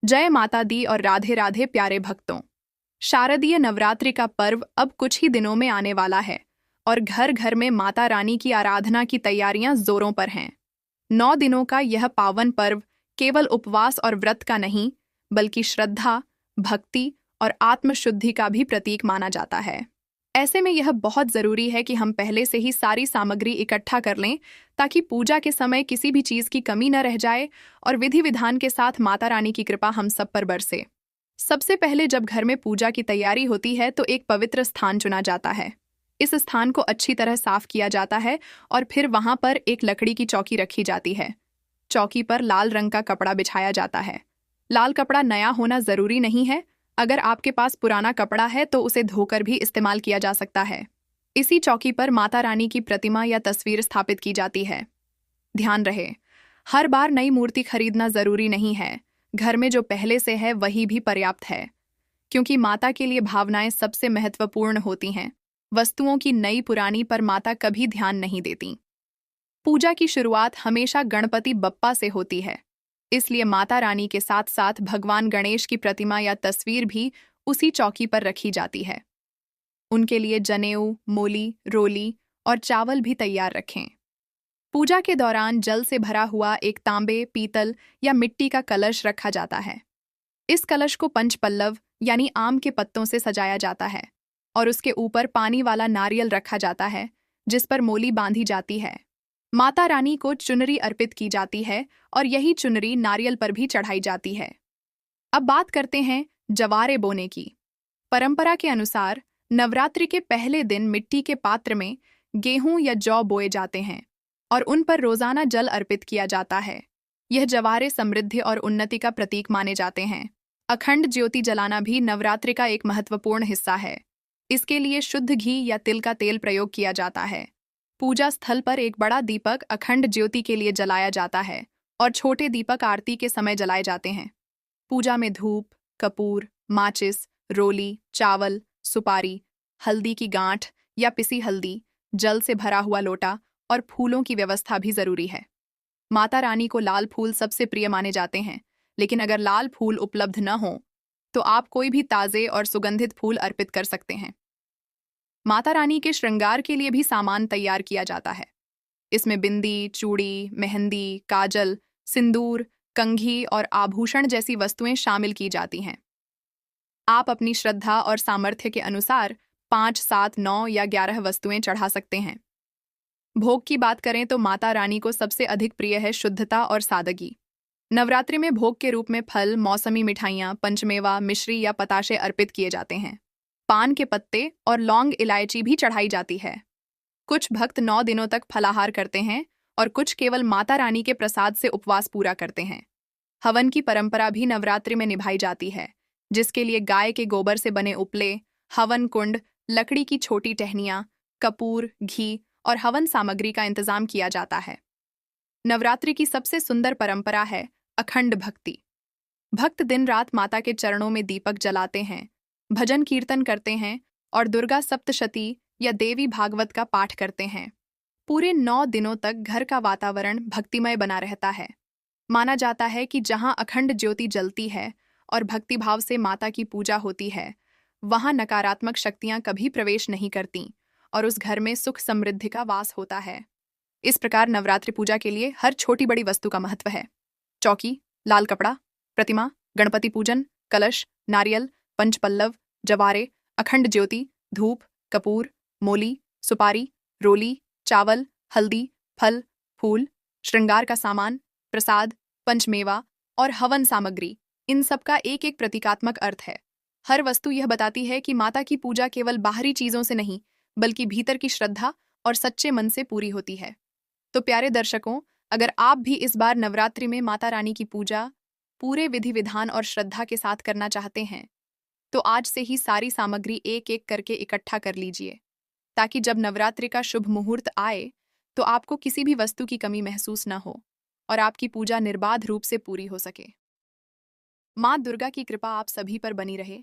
जय माता दी और राधे राधे प्यारे भक्तों। शारदीय नवरात्रि का पर्व अब कुछ ही दिनों में आने वाला है और घर घर में माता रानी की आराधना की तैयारियां जोरों पर हैं। 9 दिनों का यह पावन पर्व केवल उपवास और व्रत का नहीं, बल्कि श्रद्धा, भक्ति और आत्मशुद्धि का भी प्रतीक माना जाता है। ऐसे में यह बहुत जरूरी है कि हम पहले से ही सारी सामग्री इकट्ठा कर लें, ताकि पूजा के समय किसी भी चीज की कमी न रह जाए और विधि विधान के साथ माता रानी की कृपा हम सब पर बरसे। सबसे पहले जब घर में पूजा की तैयारी होती है तो एक पवित्र स्थान चुना जाता है। इस स्थान को अच्छी तरह साफ किया जाता है और फिर वहां पर एक लकड़ी की चौकी रखी जाती है। चौकी पर लाल रंग का कपड़ा बिछाया जाता है। लाल कपड़ा नया होना जरूरी नहीं है। अगर आपके पास पुराना कपड़ा है तो उसे धोकर भी इस्तेमाल किया जा सकता है। इसी चौकी पर माता रानी की प्रतिमा या तस्वीर स्थापित की जाती है। ध्यान रहे, हर बार नई मूर्ति खरीदना जरूरी नहीं है। घर में जो पहले से है वही भी पर्याप्त है, क्योंकि माता के लिए भावनाएं सबसे महत्वपूर्ण होती हैं। वस्तुओं की नई पुरानी पर माता कभी ध्यान नहीं देती। पूजा की शुरुआत हमेशा गणपति बप्पा से होती है, इसलिए माता रानी के साथ साथ भगवान गणेश की प्रतिमा या तस्वीर भी उसी चौकी पर रखी जाती है। उनके लिए जनेऊ, मोली, रोली और चावल भी तैयार रखें। पूजा के दौरान जल से भरा हुआ एक तांबे, पीतल या मिट्टी का कलश रखा जाता है। इस कलश को पंचपल्लव यानी आम के पत्तों से सजाया जाता है और उसके ऊपर पानी वाला नारियल रखा जाता है, जिस पर मोली बांधी जाती है। माता रानी को चुनरी अर्पित की जाती है और यही चुनरी नारियल पर भी चढ़ाई जाती है। अब बात करते हैं जवारे बोने की। परंपरा के अनुसार नवरात्रि के पहले दिन मिट्टी के पात्र में गेहूं या जौ बोए जाते हैं और उन पर रोजाना जल अर्पित किया जाता है। यह जवारे समृद्धि और उन्नति का प्रतीक माने जाते हैं। अखंड ज्योति जलाना भी नवरात्रि का एक महत्वपूर्ण हिस्सा है। इसके लिए शुद्ध घी या तिल का तेल प्रयोग किया जाता है। पूजा स्थल पर एक बड़ा दीपक अखंड ज्योति के लिए जलाया जाता है और छोटे दीपक आरती के समय जलाए जाते हैं। पूजा में धूप, कपूर, माचिस, रोली, चावल, सुपारी, हल्दी की गांठ या पिसी हल्दी, जल से भरा हुआ लोटा और फूलों की व्यवस्था भी जरूरी है। माता रानी को लाल फूल सबसे प्रिय माने जाते हैं, लेकिन अगर लाल फूल उपलब्ध न हो तो आप कोई भी ताजे और सुगंधित फूल अर्पित कर सकते हैं। माता रानी के श्रृंगार के लिए भी सामान तैयार किया जाता है। इसमें बिंदी, चूड़ी, मेहंदी, काजल, सिंदूर, कंघी और आभूषण जैसी वस्तुएं शामिल की जाती हैं। आप अपनी श्रद्धा और सामर्थ्य के अनुसार 5, 7, 9 या 11 वस्तुएं चढ़ा सकते हैं। भोग की बात करें तो माता रानी को सबसे अधिक प्रिय है शुद्धता और सादगी। नवरात्रि में भोग के रूप में फल, मौसमी मिठाइयाँ, पंचमेवा, मिश्री या पताशे अर्पित किए जाते हैं। पान के पत्ते और लौंग, इलायची भी चढ़ाई जाती है। कुछ भक्त 9 दिनों तक फलाहार करते हैं और कुछ केवल माता रानी के प्रसाद से उपवास पूरा करते हैं। हवन की परंपरा भी नवरात्रि में निभाई जाती है, जिसके लिए गाय के गोबर से बने उपले, हवन कुंड, लकड़ी की छोटी टहनियाँ, कपूर, घी और हवन सामग्री का इंतजाम किया जाता है। नवरात्रि की सबसे सुंदर परंपरा है अखंड भक्ति। भक्त दिन रात माता के चरणों में दीपक जलाते हैं, भजन कीर्तन करते हैं और दुर्गा सप्तशती या देवी भागवत का पाठ करते हैं। पूरे 9 दिनों तक घर का वातावरण भक्तिमय बना रहता है। माना जाता है कि जहां अखंड ज्योति जलती है और भक्तिभाव से माता की पूजा होती है, वहां नकारात्मक शक्तियां कभी प्रवेश नहीं करती और उस घर में सुख समृद्धि का वास होता है। इस प्रकार नवरात्रि पूजा के लिए हर छोटी बड़ी वस्तु का महत्व है। चौकी, लाल कपड़ा, प्रतिमा, गणपति पूजन, कलश, नारियल, पंचपल्लव, जवारे, अखंड ज्योति, धूप, कपूर, मोली, सुपारी, रोली, चावल, हल्दी, फल, फूल, श्रृंगार का सामान, प्रसाद, पंचमेवा और हवन सामग्री, इन सब का एक एक प्रतीकात्मक अर्थ है। हर वस्तु यह बताती है कि माता की पूजा केवल बाहरी चीजों से नहीं, बल्कि भीतर की श्रद्धा और सच्चे मन से पूरी होती है। तो प्यारे दर्शकों, अगर आप भी इस बार नवरात्रि में माता रानी की पूजा पूरे विधि विधान और श्रद्धा के साथ करना चाहते हैं, तो आज से ही सारी सामग्री एक एक करके इकट्ठा कर लीजिए, ताकि जब नवरात्रि का शुभ मुहूर्त आए तो आपको किसी भी वस्तु की कमी महसूस न हो और आपकी पूजा निर्बाध रूप से पूरी हो सके। माँ दुर्गा की कृपा आप सभी पर बनी रहे।